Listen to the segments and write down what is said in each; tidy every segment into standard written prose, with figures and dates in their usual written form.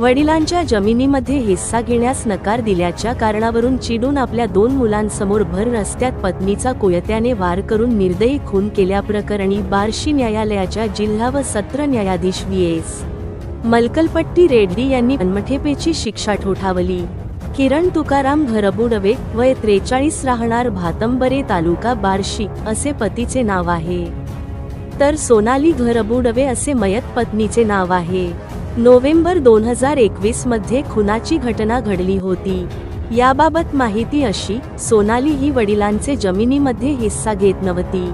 वडिलांच्या जमिनीमध्ये हिस्सा घेण्यास नकार दिल्याच्या कारणावरून चिडून आपल्या 2 मुलांसमोर भर रस्त्यात पत्नीचा कोयत्याने वार करून निर्दयी खून केल्याप्रकरणी बार्शी न्यायालयाच्या जिल्हा व सत्र न्यायाधीश व्ही.एस. मलकलपट्टी रेड्डी यांनी जन्मठेपेची शिक्षा ठोठावली. किरण तुकाराम घरबुडवे, वय 43, राहणार भातंबरे, तालुका बार्शी असे पतीचे नाव आहे, तर सोनाली घरबुडवे असे मयत पत्नीचे नाव आहे. नोव्हेंबर 2021 मध्ये खुनाची घटना घडली होती. याबाबत माहिती अशी, सोनाली ही वडिलांचे जमिनीमध्ये हिस्सा घेत नव्हती.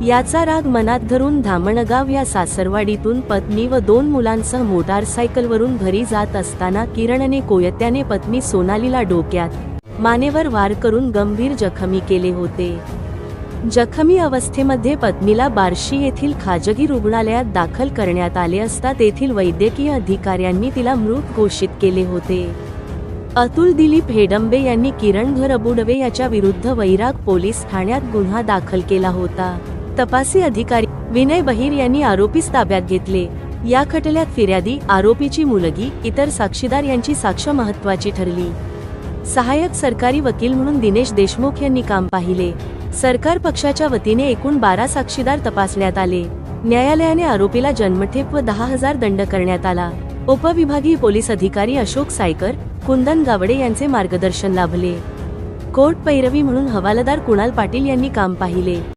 याचा राग मनात धरून धामणगाव या सासरवाडीतून पत्नी व 2 मुलांसह मोटारसायकलवरून घरी जात असताना किरणने कोयत्याने पत्नी सोनालीला डोक्यात, मानेवर वार करून गंभीर जखमी केले होते. जखमी अवस्थेमध्ये पत्नीला बार्शी येथील खाजगी रुग्णालयात दाखल करण्यात आले असता तेथील वैद्यकीय अधिकाऱ्यांनी तिला मृत घोषित केले होते. अतुल दिलीप हेडंबे यांनी किरण घरबुडवे याच्या विरुद्ध वैराग पोलीस ठाण्यात गुन्हा दाखल केला होता. तपासी अधिकारी विनय बहिर यांनी आरोपीस ताब्यात घेतले. या खटल्यात फिर्यादी, आरोपीची मुलगी, इतर साक्षीदार यांची साक्ष महत्त्वाची ठरली. सहाय्यक सरकारी वकील म्हणून दिनेश देशमुख यांनी काम पाहिले. सरकार पक्षाच्या वतीने एकूण 12 साक्षीदार तपासण्यात आले. न्यायालयाने आरोपीला जन्मठेप व 10,000 दंड करण्यात आला. उपविभागीय पोलीस अधिकारी अशोक सायकर, कुंदन गावडे यांचे मार्गदर्शन लाभले. कोर्ट पैरवी म्हणून हवालदार कुणाल पाटील यांनी काम पाहिले.